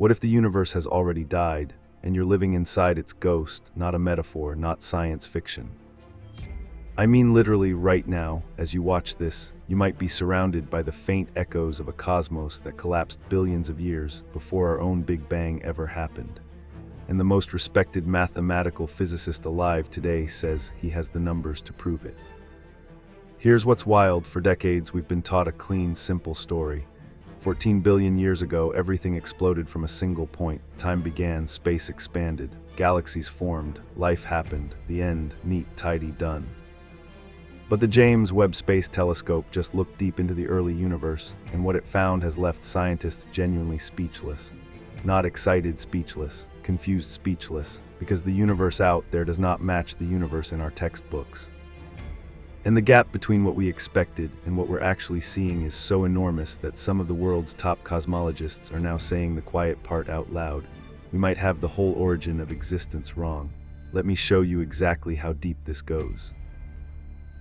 What if the universe has already died, and you're living inside its ghost, not a metaphor, not science fiction? I mean literally right now, as you watch this, you might be surrounded by the faint echoes of a cosmos that collapsed billions of years before our own Big Bang ever happened. And the most respected mathematical physicist alive today says he has the numbers to prove it. Here's what's wild. For decades, we've been taught a clean, simple story. 14 billion years ago, everything exploded from a single point. Time began, space expanded, galaxies formed, life happened, the end, neat, tidy, done. But the James Webb Space Telescope just looked deep into the early universe, and what it found has left scientists genuinely speechless. Not excited, speechless, confused, speechless, because the universe out there does not match the universe in our textbooks. And the gap between what we expected and what we're actually seeing is so enormous that some of the world's top cosmologists are now saying the quiet part out loud. We might have the whole origin of existence wrong. Let me show you exactly how deep this goes.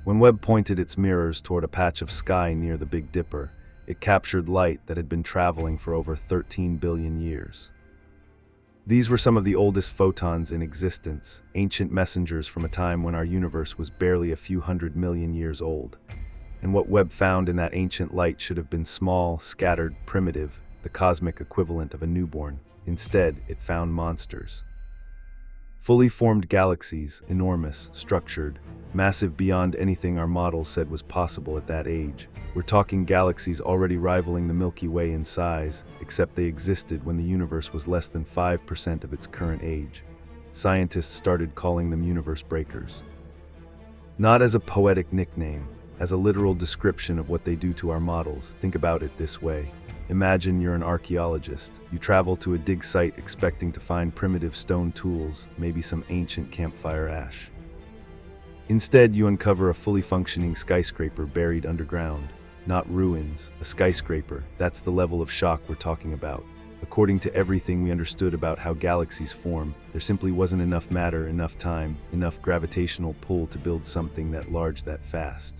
When Webb pointed its mirrors toward a patch of sky near the Big Dipper, it captured light that had been traveling for over 13 billion years. These were some of the oldest photons in existence, ancient messengers from a time when our universe was barely a few 100 million years old. And what Webb found in that ancient light should have been small, scattered, primitive, the cosmic equivalent of a newborn. Instead, it found monsters. Fully formed galaxies, enormous, structured, massive beyond anything our models said was possible at that age. We're talking galaxies already rivaling the Milky Way in size, except they existed when the universe was less than 5% of its current age. Scientists started calling them universe breakers. Not as a poetic nickname, as a literal description of what they do to our models. Think about it this way. Imagine you're an archaeologist. You travel to a dig site expecting to find primitive stone tools, maybe some ancient campfire ash. Instead, you uncover a fully functioning skyscraper buried underground. Not ruins, a skyscraper. That's the level of shock we're talking about. According to everything we understood about how galaxies form, there simply wasn't enough matter, enough time, enough gravitational pull to build something that large that fast.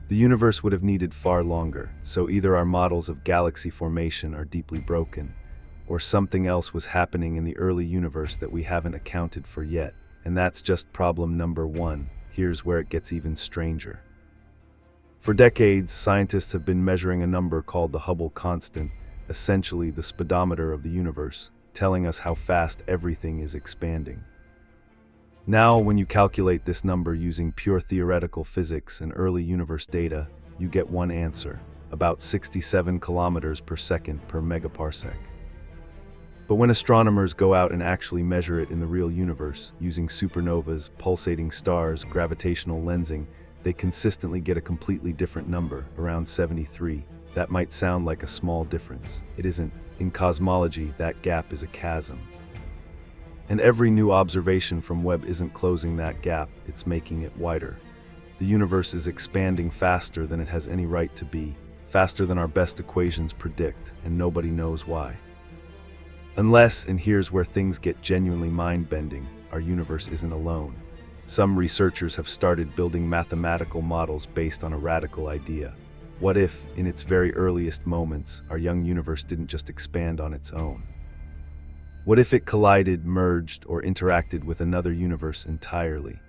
The universe would have needed far longer, so either our models of galaxy formation are deeply broken, or something else was happening in the early universe that we haven't accounted for yet. And that's just problem number one. Here's where it gets even stranger. For decades, scientists have been measuring a number called the Hubble constant, essentially the speedometer of the universe, telling us how fast everything is expanding. Now, when you calculate this number using pure theoretical physics and early universe data, you get one answer: about 67 kilometers per second per megaparsec. But when astronomers go out and actually measure it in the real universe, using supernovas, pulsating stars, gravitational lensing, they consistently get a completely different number, around 73. That might sound like a small difference. It isn't. In cosmology, that gap is a chasm. And every new observation from Webb isn't closing that gap, it's making it wider. The universe is expanding faster than it has any right to be, faster than our best equations predict, and nobody knows why. Unless, and here's where things get genuinely mind-bending, our universe isn't alone. Some researchers have started building mathematical models based on a radical idea. What if, in its very earliest moments, our young universe didn't just expand on its own? What if it collided, merged, or interacted with another universe entirely?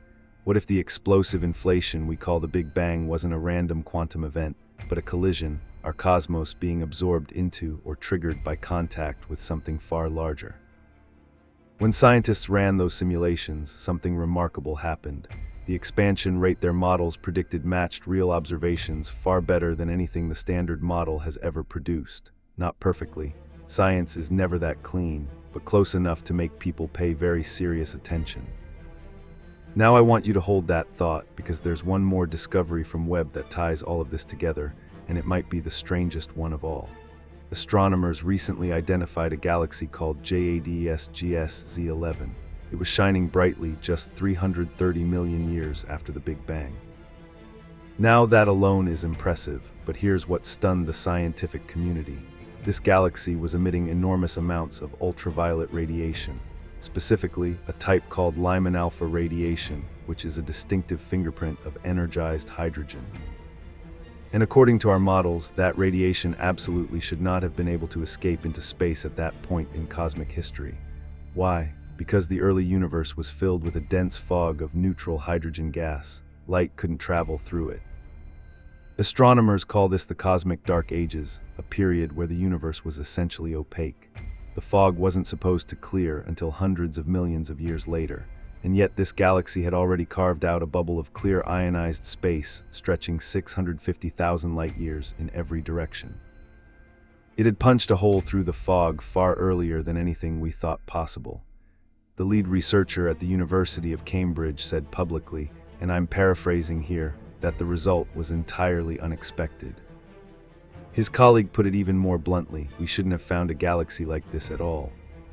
What if the explosive inflation we call the Big Bang wasn't a random quantum event, but a collision, our cosmos being absorbed into or triggered by contact with something far larger? When scientists ran those simulations, something remarkable happened. The expansion rate their models predicted matched real observations far better than anything the standard model has ever produced. Not perfectly. Science is never that clean, but close enough to make people pay very serious attention. Now I want you to hold that thought, because there's one more discovery from Webb that ties all of this together, and it might be the strangest one of all. Astronomers recently identified a galaxy called JWST 11. It was shining brightly just 330 million years after the Big Bang. Now that alone is impressive, but here's what stunned the scientific community. This galaxy was emitting enormous amounts of ultraviolet radiation, specifically a type called Lyman alpha radiation, which is a distinctive fingerprint of energized hydrogen. And according to our models, that radiation absolutely should not have been able to escape into space at that point in cosmic history. Why? Because the early universe was filled with a dense fog of neutral hydrogen gas. Light couldn't travel through it. Astronomers call this the cosmic dark ages, a period where the universe was essentially opaque. The fog wasn't supposed to clear until hundreds of millions of years later, and yet this galaxy had already carved out a bubble of clear ionized space stretching 650,000 light-years in every direction. It had punched a hole through the fog far earlier than anything we thought possible. The lead researcher at the University of Cambridge said publicly, and I'm paraphrasing here, that the result was entirely unexpected. His colleague put it even more bluntly: we shouldn't have found a galaxy like this at all.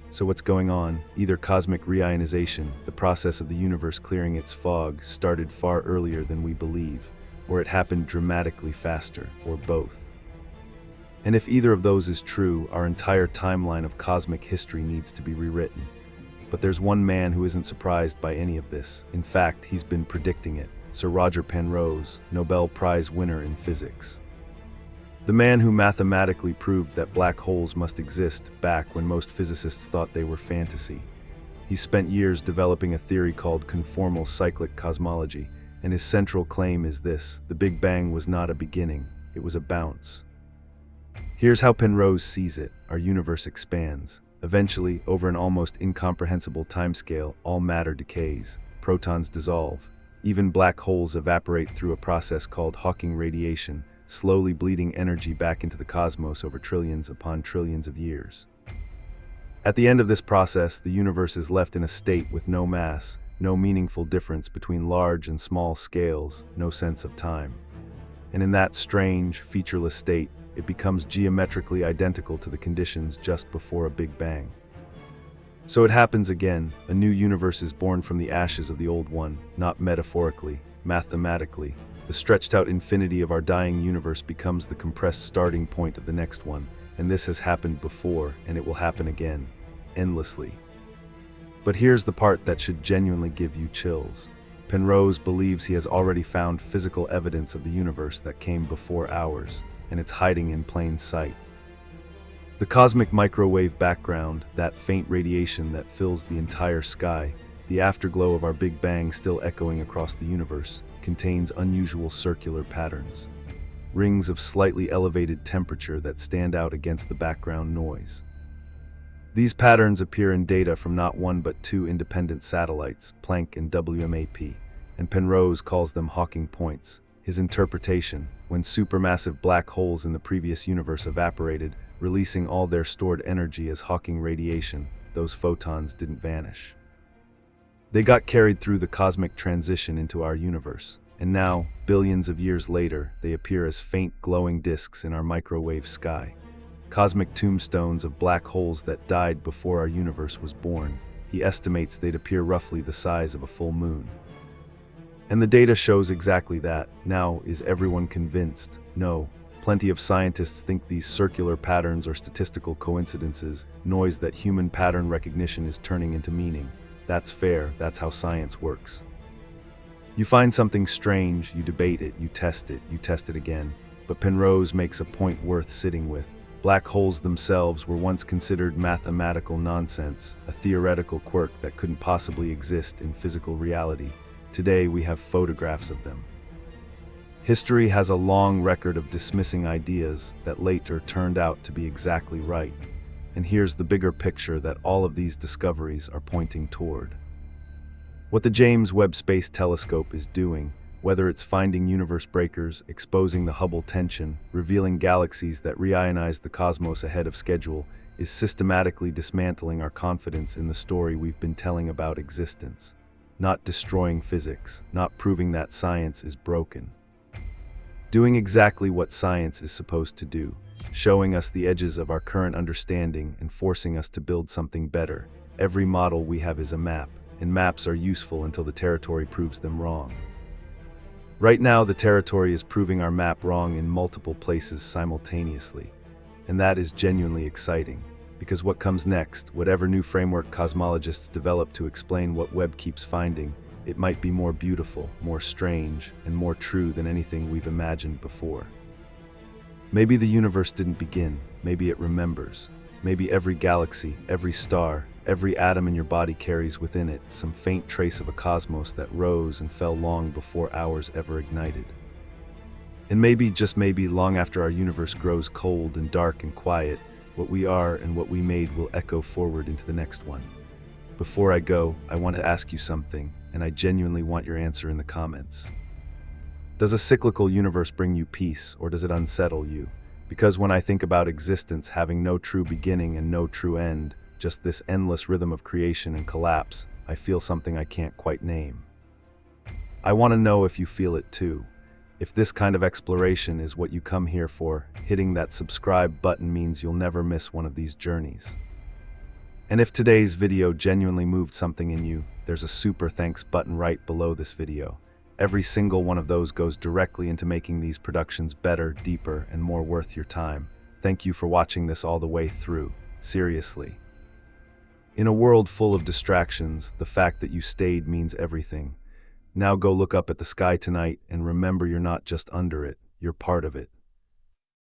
So what's going on? Either cosmic reionization, the process of the universe clearing its fog, started far earlier than we believe, or it happened dramatically faster, or both. And if either of those is true, our entire timeline of cosmic history needs to be rewritten. But there's one man who isn't surprised by any of this. In fact, he's been predicting it. Sir Roger Penrose, Nobel Prize winner in physics. The man who mathematically proved that black holes must exist back when most physicists thought they were fantasy. He spent years developing a theory called conformal cyclic cosmology, and his central claim is this: the Big Bang was not a beginning, it was a bounce. Here's how Penrose sees it: our universe expands. Eventually, over an almost incomprehensible timescale, all matter decays, protons dissolve, even black holes evaporate through a process called Hawking radiation, slowly bleeding energy back into the cosmos over trillions upon trillions of years. At the end of this process, the universe is left in a state with no mass, no meaningful difference between large and small scales, no sense of time. And in that strange, featureless state, it becomes geometrically identical to the conditions just before a Big Bang. So it happens again: a new universe is born from the ashes of the old one, not metaphorically, mathematically. The stretched out infinity of our dying universe becomes the compressed starting point of the next one, and this has happened before, and it will happen again, endlessly. But here's the part that should genuinely give you chills. Penrose believes he has already found physical evidence of the universe that came before ours, and it's hiding in plain sight. The cosmic microwave background, that faint radiation that fills the entire sky, the afterglow of our Big Bang still echoing across the universe, contains unusual circular patterns. Rings of slightly elevated temperature that stand out against the background noise. These patterns appear in data from not one but two independent satellites, Planck and WMAP, and Penrose calls them Hawking points. His interpretation: when supermassive black holes in the previous universe evaporated, releasing all their stored energy as Hawking radiation, those photons didn't vanish. They got carried through the cosmic transition into our universe, and now, billions of years later, they appear as faint glowing disks in our microwave sky. Cosmic tombstones of black holes that died before our universe was born. He estimates they'd appear roughly the size of a full moon. And the data shows exactly that. Now, is everyone convinced? No. Plenty of scientists think these circular patterns are statistical coincidences, noise that human pattern recognition is turning into meaning. That's fair, that's how science works. You find something strange, you debate it, you test it again. But Penrose makes a point worth sitting with. Black holes themselves were once considered mathematical nonsense, a theoretical quirk that couldn't possibly exist in physical reality. Today we have photographs of them. History has a long record of dismissing ideas that later turned out to be exactly right. And here's the bigger picture that all of these discoveries are pointing toward. What the James Webb Space Telescope is doing, whether it's finding universe breakers, exposing the Hubble tension, revealing galaxies that reionize the cosmos ahead of schedule, is systematically dismantling our confidence in the story we've been telling about existence. Not destroying physics, not proving that science is broken. Doing exactly what science is supposed to do, showing us the edges of our current understanding and forcing us to build something better. Every model we have is a map, and maps are useful until the territory proves them wrong. Right now, the territory is proving our map wrong in multiple places simultaneously, and that is genuinely exciting, because what comes next, whatever new framework cosmologists develop to explain what Webb keeps finding, it might be more beautiful, more strange, and more true than anything we've imagined before. Maybe the universe didn't begin, maybe it remembers. Maybe every galaxy, every star, every atom in your body carries within it some faint trace of a cosmos that rose and fell long before ours ever ignited. And maybe, just maybe, long after our universe grows cold and dark and quiet, what we are and what we made will echo forward into the next one. Before I go, I want to ask you something, and I genuinely want your answer in the comments. Does a cyclical universe bring you peace, or does it unsettle you? Because when I think about existence having no true beginning and no true end, just this endless rhythm of creation and collapse, I feel something I can't quite name. I want to know if you feel it too. If this kind of exploration is what you come here for, hitting that subscribe button means you'll never miss one of these journeys. And if today's video genuinely moved something in you, there's a super thanks button right below this video. Every single one of those goes directly into making these productions better, deeper, and more worth your time. Thank you for watching this all the way through. Seriously. In a world full of distractions, the fact that you stayed means everything. Now go look up at the sky tonight and remember you're not just under it, you're part of it.